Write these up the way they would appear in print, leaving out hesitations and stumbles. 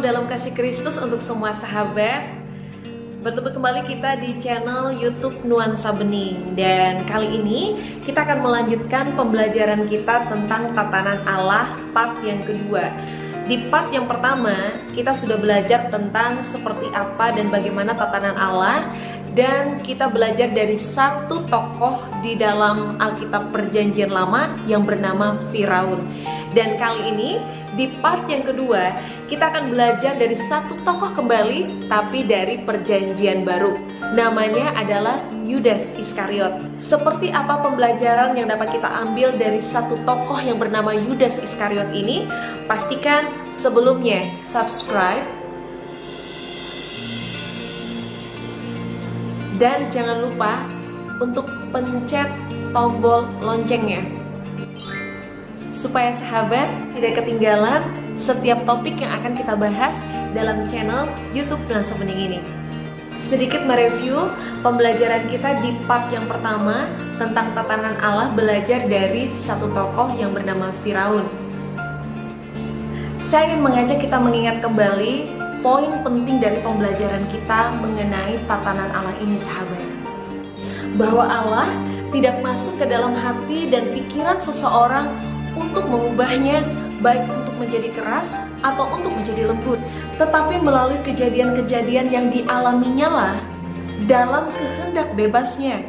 dalam kasih Kristus untuk semua sahabat. Bertemu kembali kita di channel YouTube Nuansa Bening. Dan kali ini kita akan melanjutkan pembelajaran kita tentang tatanan Allah part yang kedua. Di part yang pertama kita sudah belajar tentang seperti apa dan bagaimana tatanan Allah. Dan kita belajar dari satu tokoh di dalam Alkitab Perjanjian Lama yang bernama Firaun. Dan kali ini di part yang kedua kita akan belajar dari satu tokoh kembali, tapi dari Perjanjian Baru. Namanya adalah Yudas Iskariot. Seperti apa pembelajaran yang dapat kita ambil dari satu tokoh yang bernama Yudas Iskariot ini? Pastikan sebelumnya subscribe dan jangan lupa untuk pencet tombol loncengnya, supaya sahabat tidak ketinggalan setiap topik yang akan kita bahas dalam channel YouTube Nuansa Bening ini. Sedikit mereview pembelajaran kita di part yang pertama tentang tatanan Allah, belajar dari satu tokoh yang bernama Firaun. Saya ingin mengajak kita mengingat kembali poin penting dari pembelajaran kita mengenai tatanan Allah ini, sahabat. Bahwa Allah tidak masuk ke dalam hati dan pikiran seseorang untuk mengubahnya, baik untuk menjadi keras atau untuk menjadi lembut, tetapi melalui kejadian-kejadian yang dialaminya lah dalam kehendak bebasnya,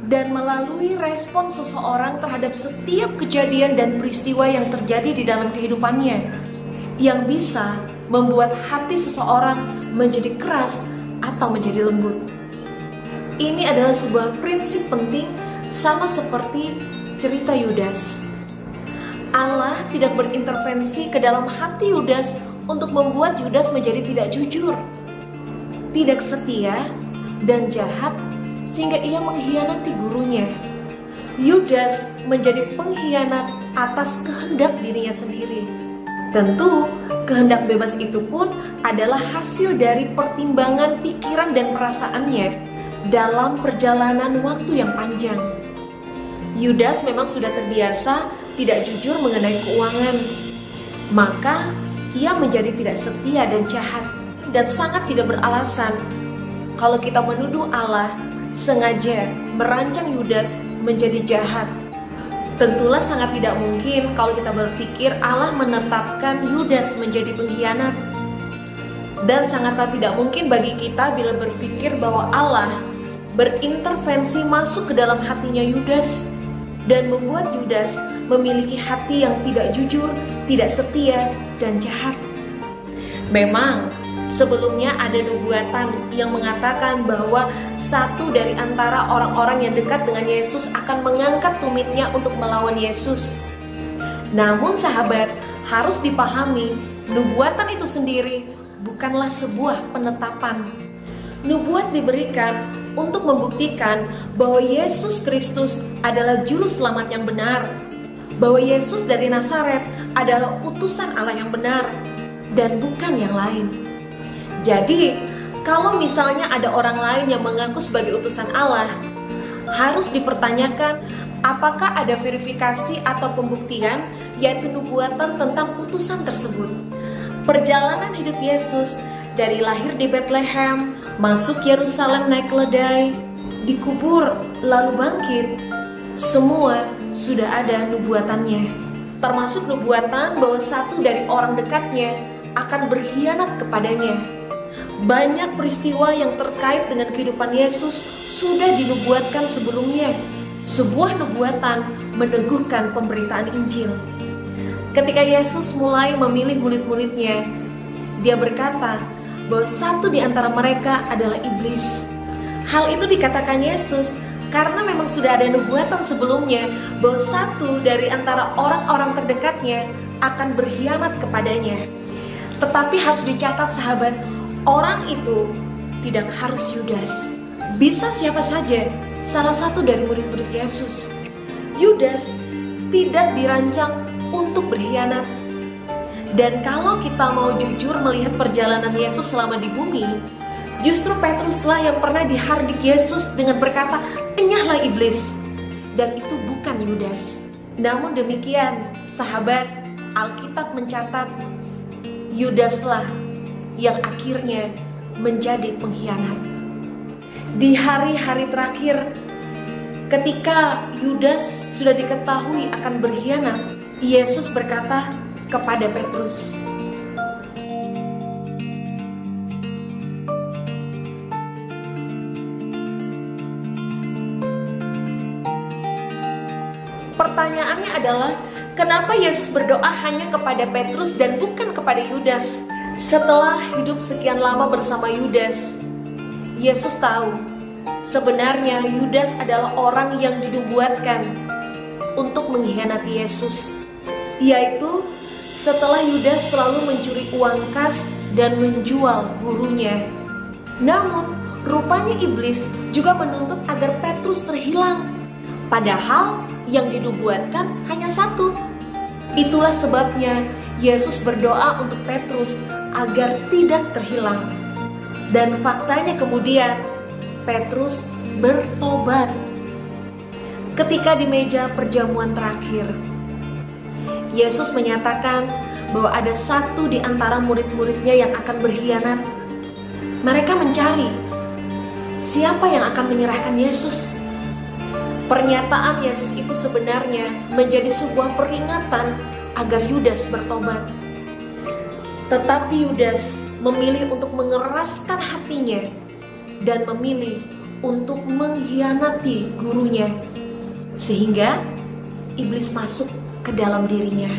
dan melalui respon seseorang terhadap setiap kejadian dan peristiwa yang terjadi di dalam kehidupannya, yang bisa membuat hati seseorang menjadi keras atau menjadi lembut. Ini adalah sebuah prinsip penting, sama seperti cerita Yudas. Allah tidak berintervensi ke dalam hati Yudas untuk membuat Yudas menjadi tidak jujur, tidak setia, dan jahat, sehingga ia mengkhianati gurunya. Yudas menjadi pengkhianat atas kehendak dirinya sendiri. Tentu, kehendak bebas itu pun adalah hasil dari pertimbangan pikiran dan perasaannya dalam perjalanan waktu yang panjang. Yudas memang sudah terbiasa tidak jujur mengenai keuangan, maka ia menjadi tidak setia dan jahat, dan sangat tidak beralasan kalau kita menuduh Allah sengaja merancang Yudas menjadi jahat. Tentulah sangat tidak mungkin kalau kita berpikir Allah menetapkan Yudas menjadi pengkhianat. Dan sangatlah tidak mungkin bagi kita bila berpikir bahwa Allah berintervensi masuk ke dalam hatinya Yudas dan membuat Yudas memiliki hati yang tidak jujur, tidak setia, dan jahat. Memang sebelumnya ada nubuatan yang mengatakan bahwa satu dari antara orang-orang yang dekat dengan Yesus akan mengangkat tumitnya untuk melawan Yesus. Namun sahabat, harus dipahami, nubuatan itu sendiri bukanlah sebuah penetapan. Nubuat diberikan untuk membuktikan bahwa Yesus Kristus adalah juru selamat yang benar, bahwa Yesus dari Nazaret adalah utusan Allah yang benar dan bukan yang lain. Jadi, kalau misalnya ada orang lain yang mengaku sebagai utusan Allah, harus dipertanyakan apakah ada verifikasi atau pembuktian, yaitu nubuatan tentang utusan tersebut. Perjalanan hidup Yesus dari lahir di Bethlehem, masuk Yerusalem naik keledai, dikubur, lalu bangkit, semua sudah ada nubuatannya. Termasuk nubuatan bahwa satu dari orang dekatnya akan berkhianat kepadanya. Banyak peristiwa yang terkait dengan kehidupan Yesus sudah dinubuatkan sebelumnya. Sebuah nubuatan meneguhkan pemberitaan Injil. Ketika Yesus mulai memilih murid-muridnya, dia berkata bahwa satu di antara mereka adalah iblis. Hal itu dikatakan Yesus karena memang sudah ada nubuatan sebelumnya bahwa satu dari antara orang-orang terdekatnya akan berkhianat kepadanya. Tetapi harus dicatat sahabat, orang itu tidak harus Yudas. Bisa siapa saja, salah satu dari murid-murid Yesus. Yudas tidak dirancang untuk berkhianat. Dan kalau kita mau jujur melihat perjalanan Yesus selama di bumi, justru Petruslah yang pernah dihardik Yesus dengan berkata, "Enyahlah iblis." Dan itu bukan Yudas. Namun demikian, sahabat, Alkitab mencatat Yudaslah yang akhirnya menjadi pengkhianat. Di hari-hari terakhir, ketika Yudas sudah diketahui akan berkhianat, Yesus berkata kepada Petrus, pertanyaannya adalah, kenapa Yesus berdoa hanya kepada Petrus dan bukan kepada Yudas? Setelah hidup sekian lama bersama Yudas, Yesus tahu sebenarnya Yudas adalah orang yang dinubuatkan untuk mengkhianati Yesus, yaitu setelah Yudas selalu mencuri uang kas dan menjual gurunya. Namun, rupanya iblis juga menuntut agar Petrus terhilang, padahal yang dinubuatkan hanya satu. Itulah sebabnya Yesus berdoa untuk Petrus agar tidak terhilang. Dan faktanya kemudian Petrus bertobat. Ketika di meja perjamuan terakhir, Yesus menyatakan bahwa ada satu di antara murid-muridnya yang akan berkhianat. Mereka mencari siapa yang akan menyerahkan Yesus. Pernyataan Yesus itu sebenarnya menjadi sebuah peringatan agar Yudas bertobat. Tetapi Yudas memilih untuk mengeraskan hatinya dan memilih untuk mengkhianati gurunya, sehingga iblis masuk ke dalam dirinya.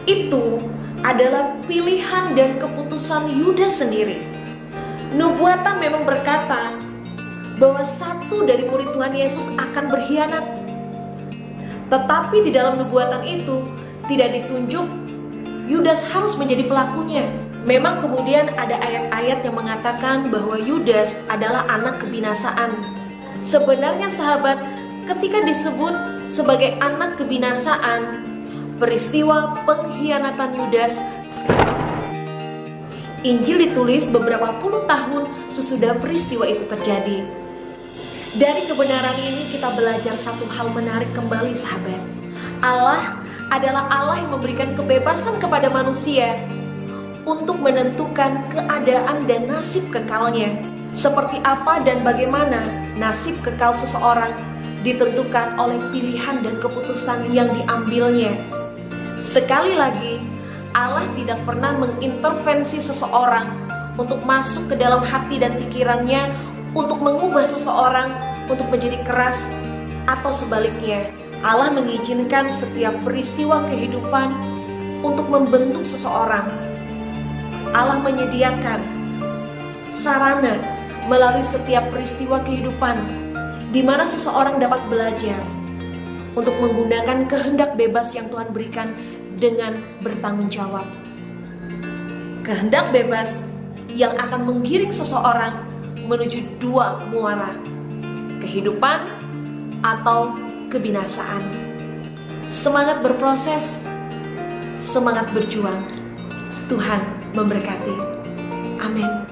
Itu adalah pilihan dan keputusan Yudas sendiri. Nubuatan memang berkata bahwa satu dari murid Tuhan Yesus akan berkhianat. Tetapi di dalam nubuatan itu tidak ditunjuk Yudas harus menjadi pelakunya. Memang kemudian ada ayat-ayat yang mengatakan bahwa Yudas adalah anak kebinasaan. Sebenarnya sahabat, ketika disebut sebagai anak kebinasaan, peristiwa pengkhianatan Yudas, Injil ditulis beberapa puluh tahun sesudah peristiwa itu terjadi. Dari kebenaran ini kita belajar satu hal menarik kembali sahabat. Allah adalah Allah yang memberikan kebebasan kepada manusia untuk menentukan keadaan dan nasib kekalnya. Seperti apa dan bagaimana nasib kekal seseorang ditentukan oleh pilihan dan keputusan yang diambilnya. Sekali lagi, Allah tidak pernah mengintervensi seseorang untuk masuk ke dalam hati dan pikirannya, untuk mengubah seseorang untuk menjadi keras, atau sebaliknya. Allah mengizinkan setiap peristiwa kehidupan untuk membentuk seseorang. Allah menyediakan sarana melalui setiap peristiwa kehidupan di mana seseorang dapat belajar untuk menggunakan kehendak bebas yang Tuhan berikan dengan bertanggung jawab. Kehendak bebas yang akan menggiring seseorang menuju dua muara, kehidupan atau kebinasaan. Semangat berproses, semangat berjuang. Tuhan memberkati. Amin.